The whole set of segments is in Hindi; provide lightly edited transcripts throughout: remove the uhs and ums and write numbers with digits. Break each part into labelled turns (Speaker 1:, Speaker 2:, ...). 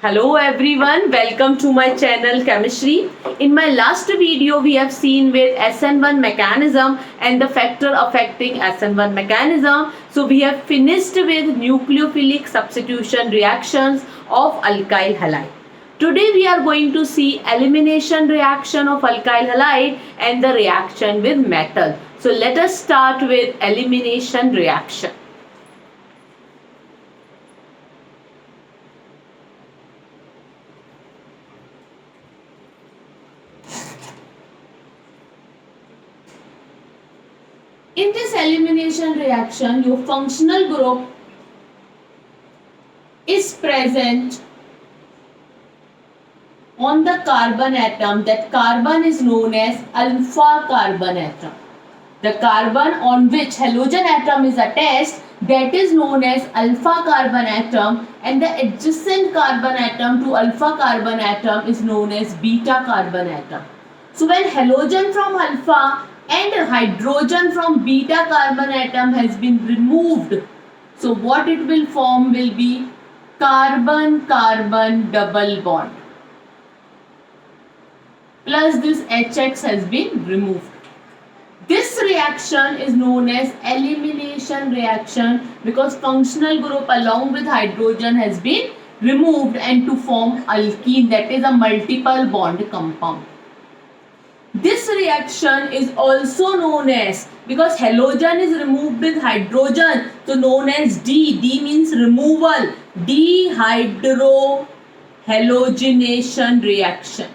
Speaker 1: Hello everyone, welcome to my channel Chemistry. In my last video we have seen with SN1 mechanism and the factor affecting SN1 mechanism. So we have finished with nucleophilic substitution reactions of alkyl halide. Today we are going to see elimination reaction of alkyl halide and the reaction with metal. So let us start with elimination reaction. In this elimination reaction, your functional group is present on the carbon atom. That carbon is known as alpha carbon atom. The carbon on which halogen atom is attached, that is known as alpha carbon atom, and the adjacent carbon atom to alpha carbon atom is known as beta carbon atom. So when halogen from alpha and hydrogen from beta carbon atom has been removed, so what it will form will be carbon-carbon double bond. Plus this HX has been removed. This reaction is known as elimination reaction because functional group along with hydrogen has been removed and to form alkene, that is a multiple bond compound. This reaction is also known as, because halogen is removed with hydrogen, so known as D. D means removal. Dehydrohalogenation reaction.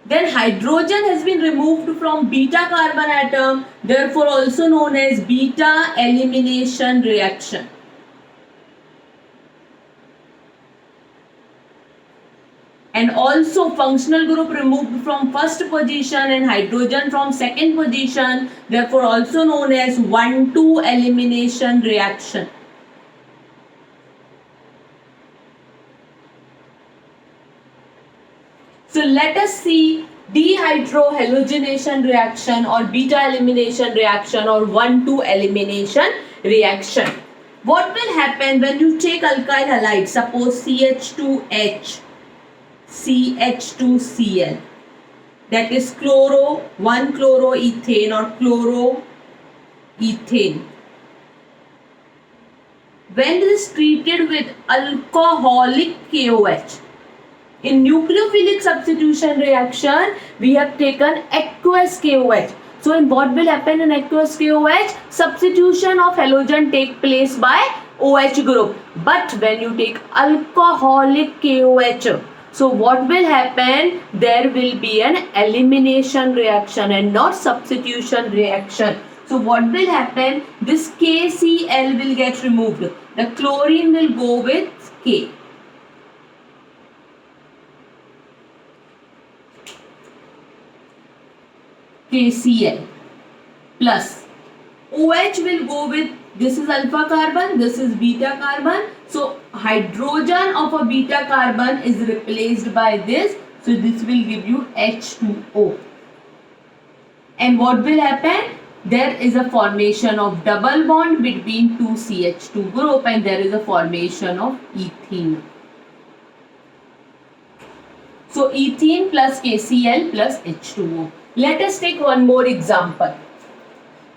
Speaker 1: Then hydrogen has been removed from beta carbon atom, therefore also known as beta elimination reaction. And also functional group removed from first position and hydrogen from second position, therefore also known as 1,2 elimination reaction. So let us see dehydrohalogenation reaction or beta elimination reaction or 1,2 elimination reaction. What will happen when you take alkyl halide, suppose CH2H, CH2Cl, that is chloro, 1-chloroethane or chloroethane. When it is treated with alcoholic KOH, in nucleophilic substitution reaction, we have taken aqueous KOH. So in what will happen in aqueous KOH? Substitution of halogen take place by OH group. But when you take alcoholic KOH, so what will happen? There will be an elimination reaction and not substitution reaction. So what will happen? This KCl will get removed. The chlorine will go with K. KCl plus OH will go with, this is alpha carbon, this is beta carbon. So hydrogen of a beta carbon is replaced by this. So this will give you H2O. And what will happen? There is a formation of double bond between two CH2 group and there is a formation of ethene. So ethene plus KCl plus H2O. Let us take one more example.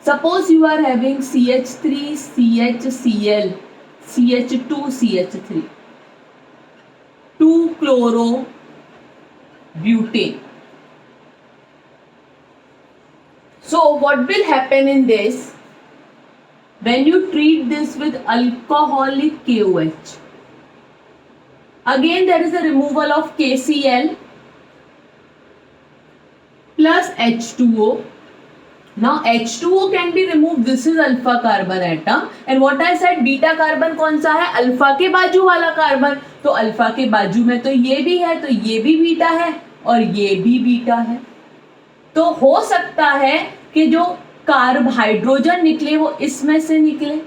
Speaker 1: Suppose you are having CH3, CHCl, CH2, CH3, 2-chlorobutane. So what will happen in this? When you treat this with alcoholic KOH, again there is a removal of KCl plus H2O. Now H2O can be removed. This is alpha carbon atom and what I said, beta carbon कौन सा है? अल्फा के बाजू वाला कार्बन. तो अल्फा के बाजू में तो ये भी है, तो ये भी बीटा है और ये भी बीटा है. तो हो सकता है कि जो कार्ब हाइड्रोजन निकले वो इसमें से निकले.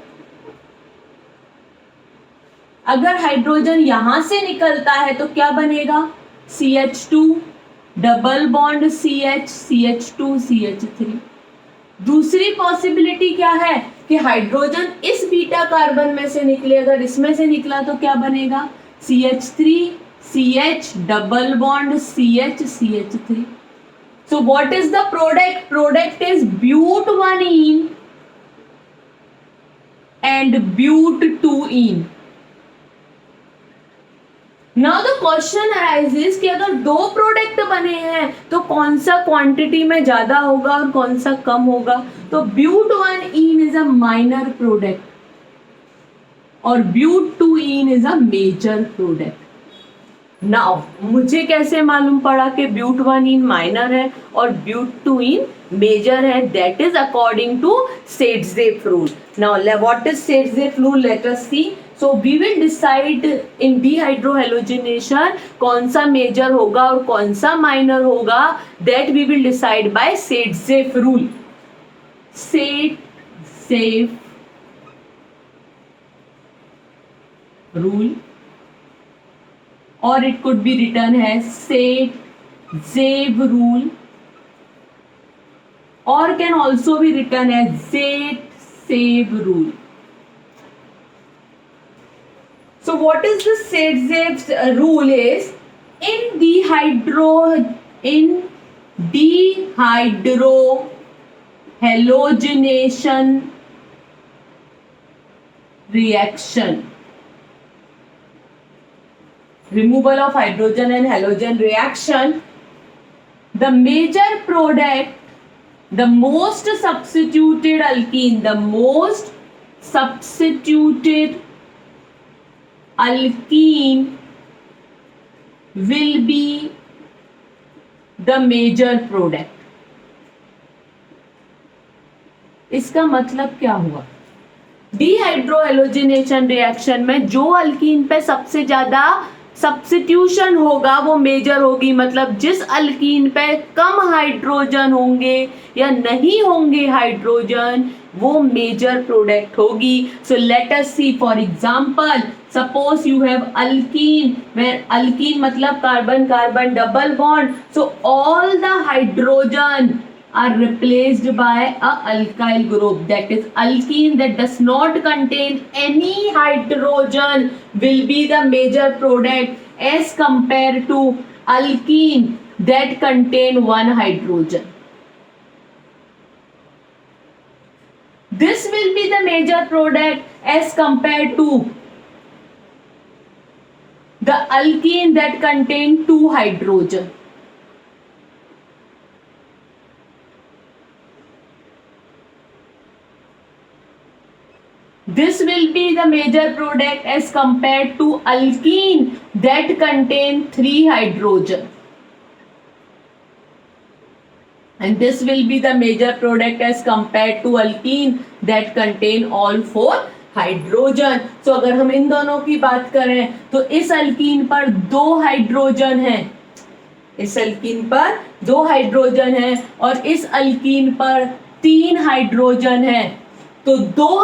Speaker 1: अगर हाइड्रोजन यहां से निकलता है तो क्या बनेगा? CH2 double bond CH, CH2, CH3. दूसरी पॉसिबिलिटी क्या है कि हाइड्रोजन इस बीटा कार्बन में से निकले, अगर इसमें से निकला तो क्या बनेगा, CH3 CH double bond CH CH3. So what is the product? Product is but1ene and but2ene. Now the question arises कि अगर दो प्रोडक्ट बने हैं तो कौन सा क्वांटिटी में ज्यादा होगा और कौन सा कम होगा. तो but1ene is a minor product और but2ene is a major product. Now मुझे कैसे मालूम पड़ा कि but1ene माइनर है और but2ene मेजर है? That is according to Setzeff rule. Now what is Setzeff rule? Let us see. So we will decide in dehydrohalogenation कौन सा मेजर होगा और कौन सा माइनर होगा. That we will decide by Setzeff rule. Setzeff rule, or it could be written as Setzeff rule, or can also be written as Setzeff rule. So what is the Setzeff rule is in dehydrohalogenation reaction, removal of hydrogen and halogen reaction, the major product, the most substituted alkene, the most substituted alkene will be the major product. इसका मतलब क्या हुआ? डिहाइड्रोहेलोजिनेशन रिएक्शन में जो अल्कीन पे सबसे ज्यादा सब्स्टिट्यूशन होगा वो मेजर होगी. मतलब जिस अल्कीन पे कम हाइड्रोजन होंगे या नहीं होंगे हाइड्रोजन वो मेजर प्रोडक्ट होगी. So let us see for example, suppose you have alkene, where alkene मतलब carbon carbon double bond. So all the hydrogen are replaced by a alkyl group. That is alkene that does not contain any hydrogen will be the major product as compared to alkene that contain one hydrogen. This will be the major product as compared to the alkene that contain two hydrogen. This will be the major product as compared to alkene that contain 3 hydrogen. And this will be the major product as compared to alkene that contain all 4 hydrogen. So अगर हम इन दोनों की बात करें तो इस अल्कीन पर 2 हाइड्रोजन हैं, इस अल्कीन पर 2 हाइड्रोजन हैं और इस अल्कीन पर 3 हाइड्रोजन हैं. तो 2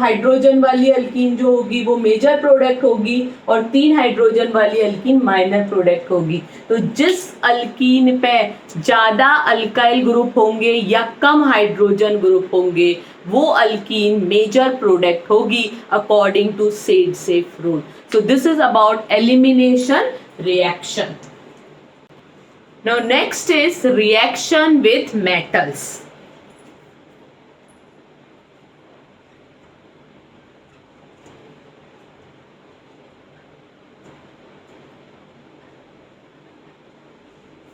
Speaker 1: हाइड्रोजन वाली अल्कीन जो होगी वो मेजर प्रोडक्ट होगी और 3 हाइड्रोजन वाली अल्कीन माइनर प्रोडक्ट होगी. तो जिस अल्कीन पे ज्यादा अल्काइल ग्रुप होंगे या कम हाइड्रोजन ग्रुप होंगे वो अल्कीन मेजर प्रोडक्ट होगी according to Setzeff rule. So this is about elimination reaction. Now next is reaction with metals.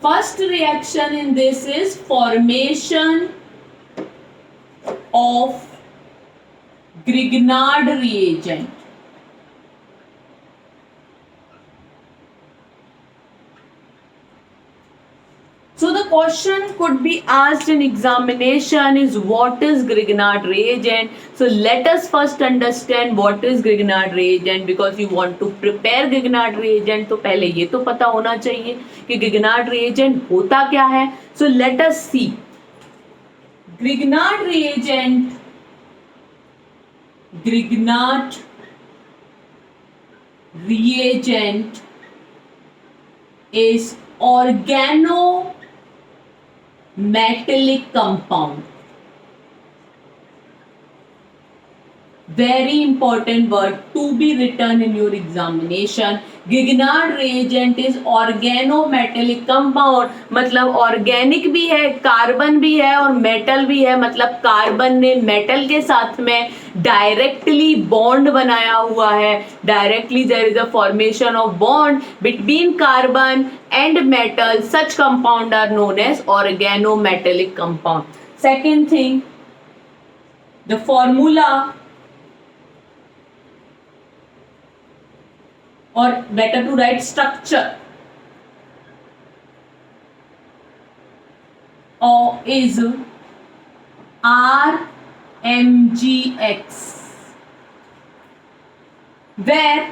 Speaker 1: First reaction in this is formation of Grignard reagent. So the question could be asked in examination is what is Grignard reagent? So let us first understand what is Grignard reagent, because you want to prepare Grignard reagent तो पहले ये तो पता होना चाहिए कि Grignard reagent होता क्या है. So let us see. Grignard reagent is organometallic compound. very important word to be written in your examination. Grignard reagent is organometallic compound, मतलब ऑर्गेनिक भी है, कार्बन भी है और मेटल भी है, मतलब कार्बन ने मेटल के साथ में डायरेक्टली बॉन्ड बनाया हुआ है. Directly there is a formation of bond between carbon and metal. Such compound are known as organometallic compound. Second thing, the formula, or better to write structure, is RMgX, where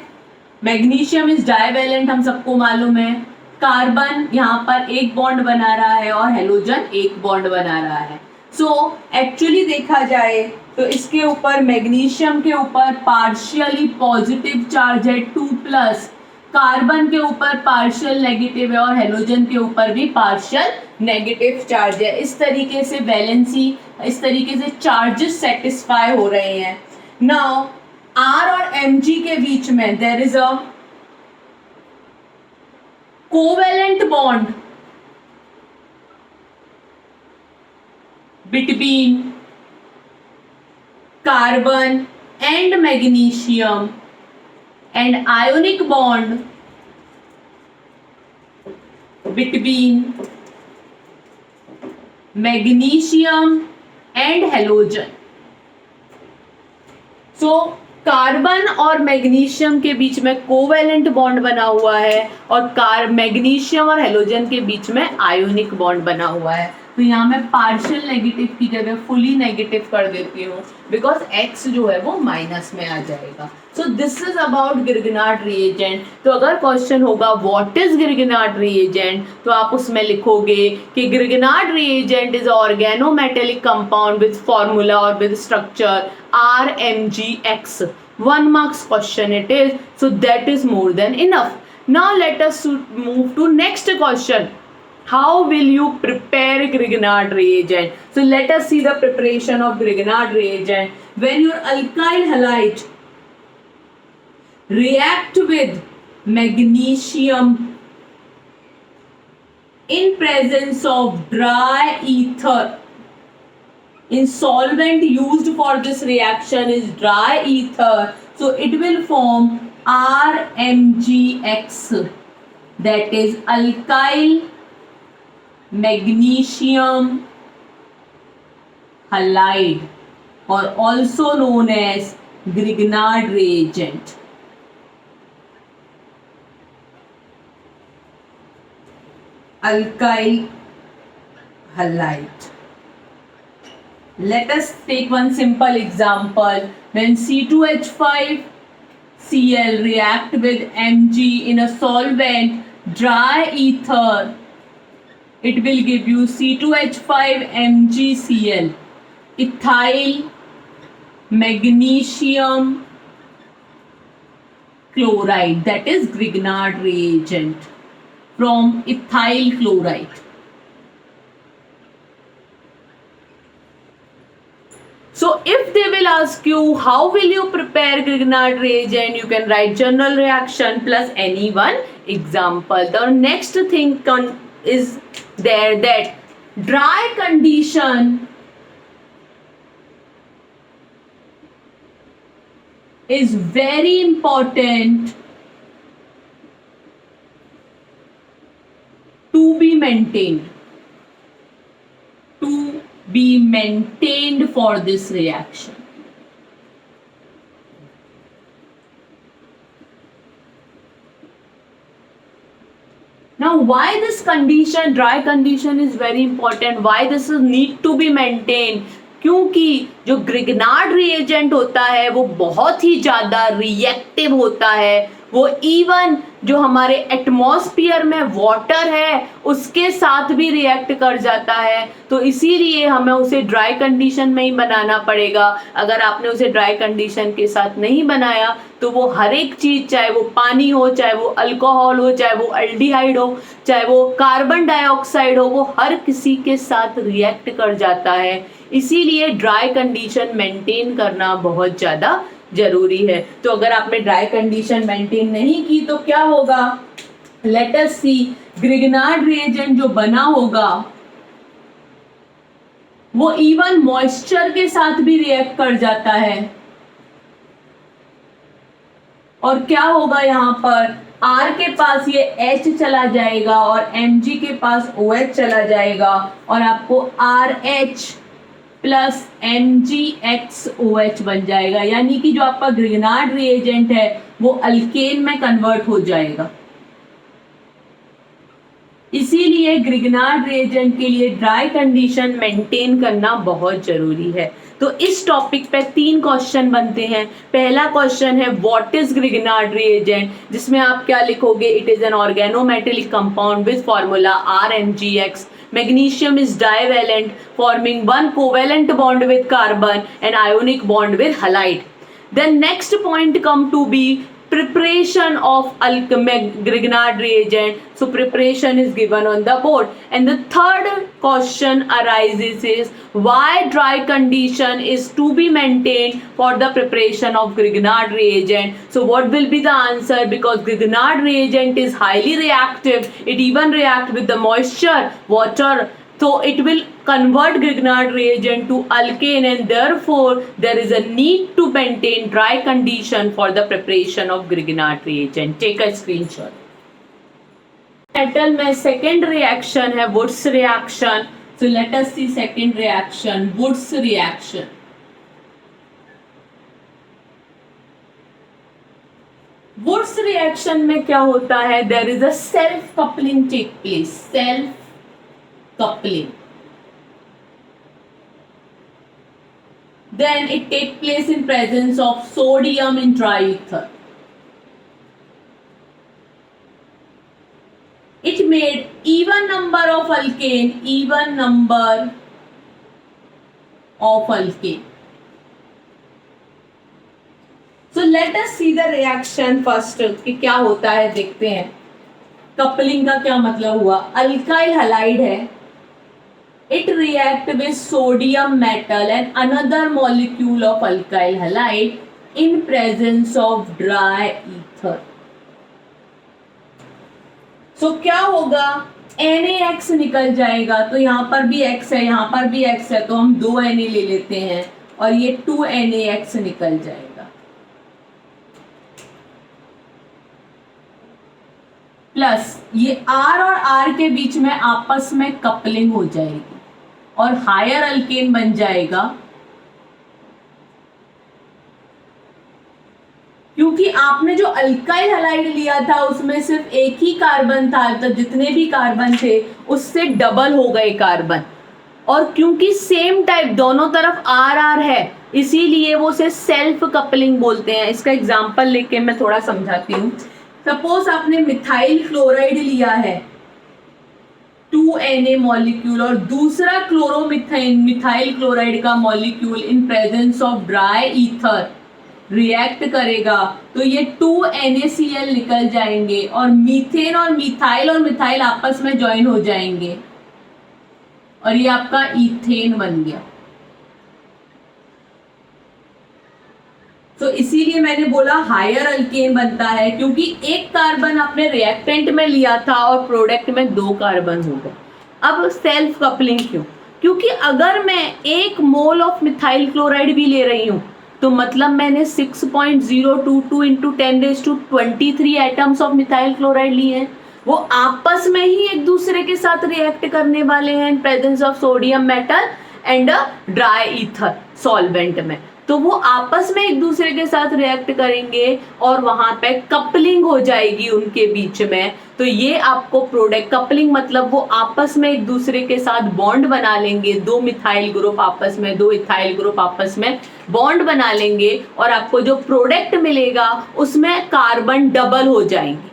Speaker 1: magnesium is divalent, हम सबको मालूम है. कार्बन यहाँ पर एक बॉन्ड बना रहा है और हेलोजन एक बॉन्ड बना रहा है. सो एक्चुअली देखा जाए तो इसके ऊपर मैग्नीशियम के ऊपर पार्शियली पॉजिटिव चार्ज है 2+, कार्बन के ऊपर पार्शियल नेगेटिव है और हेलोजन के ऊपर भी पार्शियल नेगेटिव चार्ज है. इस तरीके से वैलेंसी, इस तरीके से चार्जेस सेटिस्फाई हो रहे हैं. नाउ R और Mg के बीच में there is a covalent bond between carbon and magnesium, and ionic bond between magnesium and halogen. So carbon और मैग्नीशियम के बीच में कोवेलेंट बॉन्ड बना हुआ है और मैग्नीशियम और हेलोजन के बीच में आयोनिक बॉन्ड बना हुआ है. तो यहाँ मैं पार्शियल नेगेटिव की जगह फुली नेगेटिव कर देती हूँ, बिकॉज एक्स जो है वो माइनस में आ जाएगा. So this is about Grignard reagent. तो अगर क्वेश्चन होगा व्हाट इज ग्रिग्नार्ड रिएजेंट, तो आप उसमें लिखोगे कि Grignard reagent is organometallic compound with formula और with structure RMgX. 1 marks question it is, so that is more than enough. Now let us move to next question. How will you prepare Grignard reagent? So let us see the preparation of Grignard reagent. When your alkyl halide react with magnesium in presence of dry ether, in solvent used for this reaction is dry ether, so it will form RMgX, that is alkyl magnesium halide, or also known as Grignard reagent. Alkyl halide. Let us take one simple example. When C2H5Cl react with Mg in a solvent dry ether, it will give you C2H5MgCl, ethyl magnesium chloride, that is Grignard reagent from ethyl chloride. So if they will ask you how will you prepare Grignard reagent, you can write general reaction plus any one example. The next thing is there that dry condition is very important to be maintained for this reaction. Now why this condition, dry condition is very important, why this is need to be maintained? क्योंकि जो ग्रिग्नार्ड रिएजेंट होता है वो बहुत ही ज़्यादा रिएक्टिव होता है वो इवन जो हमारे एटमॉस्फेयर में वाटर है उसके साथ भी रिएक्ट कर जाता है। तो इसीलिए हमें उसे ड्राई कंडीशन में ही बनाना पड़ेगा। अगर आपने उसे ड्राई कंडीशन के साथ नहीं बनाया तो वो हर एक चीज, चाहे वो पानी हो, चाहे वो अल्कोहल हो, चाहे वो अल्डिहाइड हो, चाहे वो कार्बन डाइऑक्साइड हो, वो हर किसी के साथ रिएक्ट कर जाता है। इसीलिए ड्राई कंडीशन मेंटेन करना बहुत ज़्यादा जरूरी है। तो अगर आपने ड्राई कंडीशन मेंटेन नहीं की तो क्या होगा, लेट अस सी, ग्रिग्नार्ड रिएजेंट जो बना होगा वो इवन मॉइस्चर के साथ भी रिएक्ट कर जाता है। और क्या होगा, यहाँ पर R के पास ये H चला जाएगा और Mg के पास OH चला जाएगा और आपको RH प्लस MgXOH बन जाएगा। यानी कि जो आपका ग्रिग्नार्ड रिएजेंट है वो अल्केन में कन्वर्ट हो जाएगा। इसीलिए ग्रिग्नार्ड रिएजेंट के लिए ड्राई कंडीशन मेंटेन करना बहुत जरूरी है। तो इस टॉपिक पे 3 क्वेश्चन बनते हैं। पहला क्वेश्चन है व्हाट इज ग्रिग्नार्ड रिएजेंट, जिसमें आप क्या लिखोगे, it is an organometallic compound with formula RMgX. Magnesium is divalent, forming one covalent bond with carbon and ionic bond with halide. Then next point come to be preparation of Grignard reagent. So preparation is given on the board. And the third question arises is why dry condition is to be maintained for the preparation of Grignard reagent. So what will be the answer? Because Grignard reagent is highly reactive. It even react with the moisture, water. So it will convert Grignard reagent to alkane and therefore there is a need to maintain dry condition for the preparation of Grignard reagent. Take a screenshot. Metal में second reaction है Woods reaction. So let us see second reaction, Woods reaction. Woods reaction में क्या होता है? There is a self coupling take place. Self coupling. Then it takes place in presence of sodium in dry ether. It made even number of alkane, even number of alkane. So let us see the reaction first कि क्या होता है देखते हैं। कपलिंग का क्या मतलब हुआ, अल्काइल हलाइड है, it react with sodium metal and another molecule of alkyl halide in presence of dry ether. So क्या होगा, NaX निकल जाएगा। तो यहाँ पर भी X है, यहाँ पर भी X है, तो हम 2 Na ले लेते हैं और ये 2 NaX निकल जाएगा। प्लस ये R और R के बीच में आपस में कपलिंग हो जाएगी और हायर अल्केन बन जाएगा। क्योंकि आपने जो अल्काइल हलाइड लिया था उसमें सिर्फ एक ही कार्बन था, तो जितने भी कार्बन थे उससे डबल हो गए कार्बन। और क्योंकि सेम टाइप दोनों तरफ RR है इसीलिए वो उसे सेल्फ कपलिंग बोलते हैं। इसका एग्जांपल लेके मैं थोड़ा समझाती हूँ। सपोज आपने मिथाइल क्लोराइड लिया है 2 Na मॉलिक्यूल और दूसरा मिथाइल क्लोराइड का molecule in presence of dry ether react करेगा तो ये 2 NaCl निकल जाएंगे और मीथेन और मिथाइल आपस में ज्वाइन हो जाएंगे और ये आपका ईथेन बन गया। तो इसीलिए मैंने बोला हायर अल्केन बनता है, क्योंकि एक कार्बन आपने रिएक्टेंट में लिया था और प्रोडक्ट में 2 कार्बन हो गए। अब सेल्फ कपलिंग क्यों? क्योंकि अगर मैं 1 मोल ऑफ मिथाइल क्लोराइड भी ले रही हूँ तो मतलब मैंने 6.022 into 10⁻23 atoms of methyl chloride लिए हैं। वो आपस में ही एक दूसरे के साथ रिएक्ट करने वाले हैं in presence of sodium metal and dry ether solvent में। तो वो आपस में एक दूसरे के साथ रिएक्ट करेंगे और वहां पे कपलिंग हो जाएगी उनके बीच में। तो ये आपको प्रोडक्ट, कपलिंग मतलब वो आपस में एक दूसरे के साथ बॉन्ड बना लेंगे, दो मिथाइल ग्रुप आपस में, दो इथाइल ग्रुप आपस में बॉन्ड बना लेंगे और आपको जो प्रोडक्ट मिलेगा उसमें कार्बन डबल हो जाएंगे।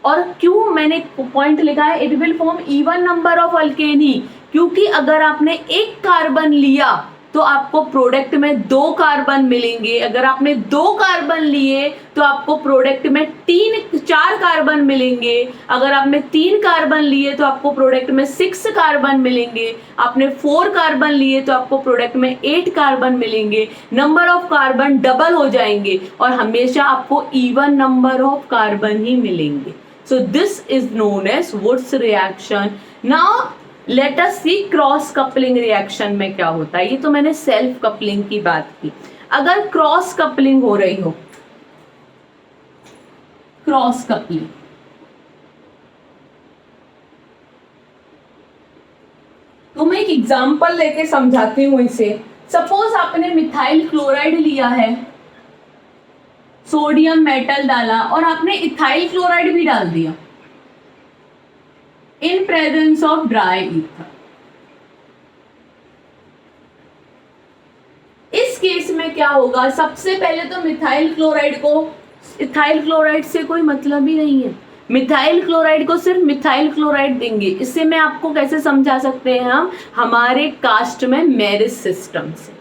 Speaker 1: और क्यों मैंने पॉइंट लिखा है it will form even number of alkane ही, क्योंकि अगर आपने एक कार्बन लिया तो आपको प्रोडक्ट में दो कार्बन मिलेंगे, अगर आपने दो कार्बन लिए तो आपको प्रोडक्ट में चार कार्बन मिलेंगे, अगर आपने तीन कार्बन लिए तो आपको प्रोडक्ट में 6 कार्बन मिलेंगे, आपने 4 कार्बन लिए तो आपको प्रोडक्ट में 8 कार्बन मिलेंगे। नंबर ऑफ कार्बन डबल हो जाएंगे और हमेशा आपको इवन नंबर ऑफ कार्बन ही मिलेंगे। So this is known as Wurtz reaction. Now let us see cross coupling reaction में क्या होता है। ये तो मैंने सेल्फ कपलिंग की बात की। अगर क्रॉस कपलिंग हो रही हो, क्रॉस कपलिंग, तो मैं एक एग्जांपल लेके समझाती हूं इसे। सपोज आपने मिथाइल क्लोराइड लिया है, सोडियम मेटल डाला और आपने इथाइल क्लोराइड भी डाल दिया in presence of dry ether. इस केस में क्या होगा, सबसे पहले तो मिथाइल क्लोराइड को, इथाइल क्लोराइड से कोई मतलब ही नहीं है, मिथाइल क्लोराइड को सिर्फ मिथाइल क्लोराइड देंगे। इससे मैं आपको कैसे समझा सकते हैं, हम हमारे कास्ट में मैरिज सिस्टम से,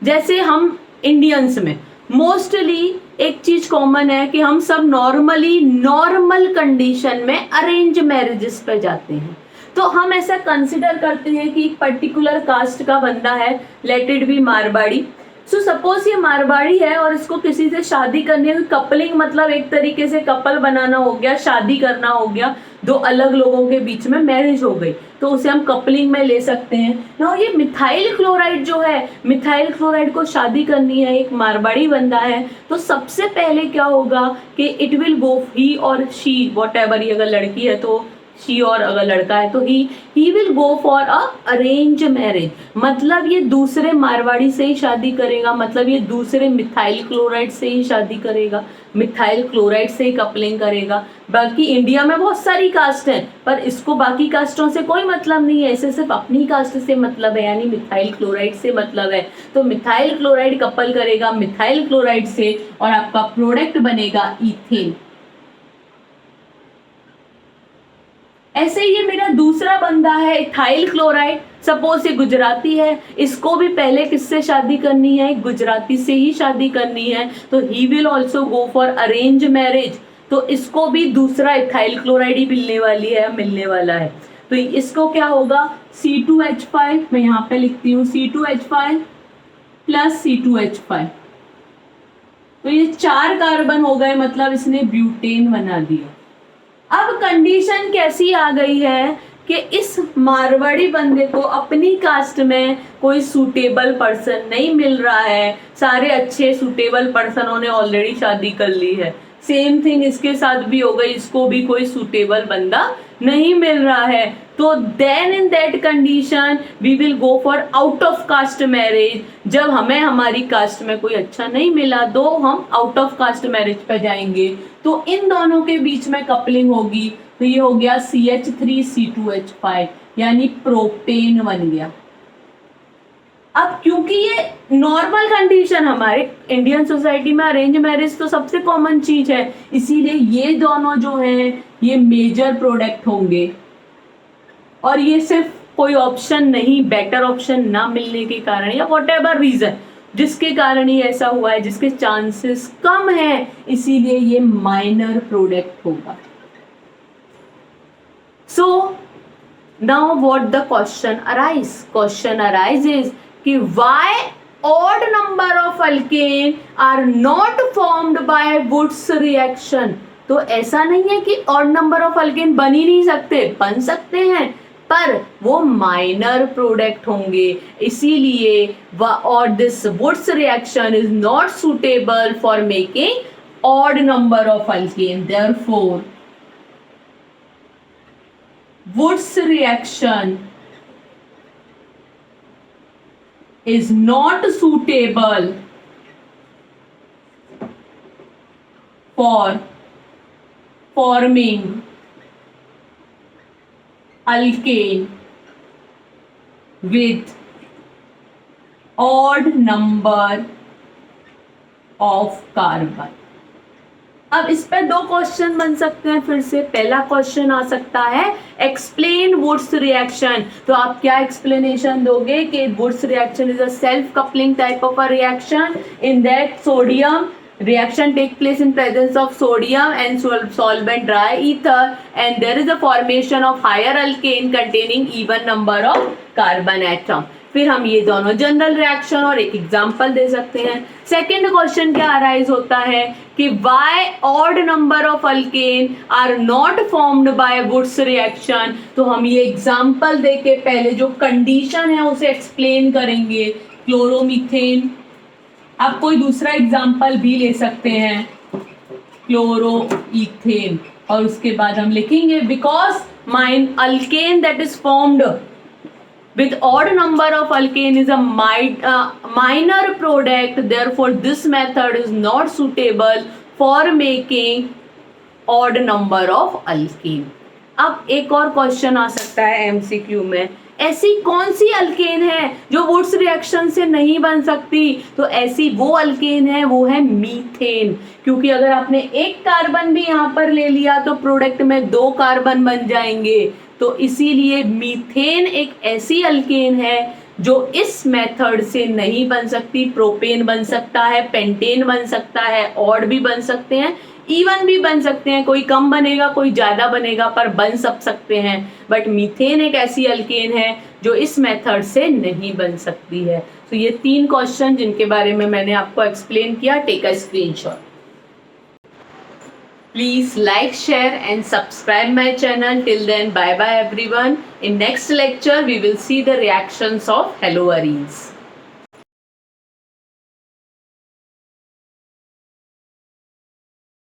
Speaker 1: जैसे हम इंडियंस में मोस्टली एक चीज कॉमन है कि हम सब नॉर्मली नॉर्मल कंडीशन में अरेंज मैरिजेस पे जाते हैं। तो हम ऐसा कंसिडर करते हैं कि एक पर्टिकुलर कास्ट का बंदा है, let it be Marwari. So suppose ये मारवाड़ी है और इसको किसी से शादी करनी है, कपलिंग मतलब एक तरीके से कपल बनाना हो गया, शादी करना हो गया, दो अलग लोगों के बीच में मैरिज हो गई, तो उसे हम कपलिंग में ले सकते हैं ना। ये मिथाइल क्लोराइड जो है, मिथाइल क्लोराइड को शादी करनी है, एक मारवाड़ी बंदा है, तो सबसे पहले क्या होगा कि इट विल गो, ही और शी वॉट एवर, ही अगर लड़की है तो शी और अगर लड़का है तो he will go for a arrange marriage. मतलब ये दूसरे मारवाड़ी से ही शादी करेगा, मतलब ये दूसरे मिथाइल क्लोराइड से ही शादी करेगा, मिथाइल क्लोराइड से ही कपलिंग करेगा। बाकी इंडिया में बहुत सारी कास्ट हैं पर इसको बाकी कास्टों से कोई मतलब नहीं है, इसे सिर्फ अपनी कास्ट से मतलब है, यानी मिथाइल क्लोराइड से मतलब है। तो मिथाइल क्लोराइड कपल करेगा मिथाइल क्लोराइड से और आपका प्रोडक्ट बनेगा इथेन। ऐसे ये मेरा दूसरा बंदा है इथाइल क्लोराइड, सपोज ये गुजराती है, इसको भी पहले किससे शादी करनी है, गुजराती से ही शादी करनी है, तो he will also go for arrange marriage. तो इसको भी दूसरा इथाइल क्लोराइड ही मिलने वाला है। तो इसको क्या होगा, C2H5, मैं यहाँ पे लिखती हूँ C2H5 प्लस C2H5, तो ये 4 कार्बन हो गए, मतलब इसने ब्यूटेन बना दिया। अब कंडीशन कैसी आ गई है कि इस मारवाड़ी बंदे को अपनी कास्ट में कोई सूटेबल पर्सन नहीं मिल रहा है, सारे अच्छे सूटेबल पर्सनों ने ऑलरेडी शादी कर ली है। सेम थिंग इसके साथ भी हो गई, इसको भी कोई सूटेबल बंदा नहीं मिल रहा है। तो then in that condition we will go for out of caste marriage. जब हमें हमारी कास्ट में कोई अच्छा नहीं मिला तो हम आउट ऑफ कास्ट मैरिज पे जाएंगे, तो इन दोनों के बीच में कपलिंग होगी। तो ये हो गया CH3C2H5 यानी प्रोपेन बन गया। अब क्योंकि ये नॉर्मल कंडीशन हमारे इंडियन सोसाइटी में अरेंज मैरिज तो सबसे कॉमन चीज है, इसीलिए ये दोनों जो हैं ये मेजर प्रोडक्ट होंगे। और ये सिर्फ कोई ऑप्शन नहीं, बेटर ऑप्शन ना मिलने के कारण या वॉट एवर रीजन जिसके कारण ही ऐसा हुआ है, जिसके चांसेस कम हैं, इसीलिए ये माइनर प्रोडक्ट होगा। So now what the question arises कि why odd number of alkane are not formed by Wurtz reaction। तो ऐसा नहीं है कि odd number of alkane बन ही नहीं सकते, बन सकते हैं पर वो माइनर प्रोडक्ट होंगे, इसीलिए और this Wurtz reaction is not suitable for making odd number of alkane। Therefore Wurtz reaction is not suitable for forming alkane with odd number of carbon. अब इस पे दो क्वेश्चन बन सकते हैं फिर से. पहला क्वेश्चन आ सकता है एक्सप्लेन वुड्स रिएक्शन. तो आप क्या एक्सप्लेनेशन दोगे कि Wurtz reaction is a self coupling type of a reaction in that sodium reaction take place in presence of sodium and solvent dry ether, and there is a formation of higher alkane containing even number of carbon atom. फिर हम ये दोनों जनरल रिएक्शन और एक एग्जांपल दे सकते हैं. सेकंड क्वेश्चन क्या अराइज होता है कि why odd number of alkane are not formed by Wurtz reaction. तो हम ये एग्जांपल दे के पहले जो कंडीशन है उसे एक्सप्लेन करेंगे. क्लोरोमीथेन, आप कोई दूसरा एग्जाम्पल भी ले सकते हैं, क्लोरोईथेन, और उसके बाद हम लिखेंगे because mine alkane that is formed with odd number of alkane is a minor product, therefore this method is not suitable for making odd number of alkane. अब एक और क्वेश्चन आ सकता है एमसीक्यू में, ऐसी कौन सी अल्केन है जो वुड्स रिएक्शन से नहीं बन सकती. तो ऐसी वो अल्केन है, वो है मीथेन. क्योंकि अगर आपने एक कार्बन भी यहाँ पर ले लिया तो प्रोडक्ट में 2 कार्बन बन जाएंगे. तो इसीलिए मीथेन एक ऐसी अल्केन है जो इस मेथड से नहीं बन सकती. प्रोपेन बन सकता है, पेंटेन बन सकता है, ऑड भी बन सकते हैं, इवन भी बन सकते हैं. कोई कम बनेगा, कोई ज़्यादा बनेगा, पर बन सब सकते हैं. बट मीथेन एक ऐसी अल्केन है जो इस मेथड से नहीं बन सकती है. तो ये 3 क्वेश्चन जिनके बारे में मैंने आपको एक्सप्लेन किया. Take a screenshot. Please like, share and subscribe my channel. Till then, bye bye everyone. In next lecture, we will see the reactions of haloarenes.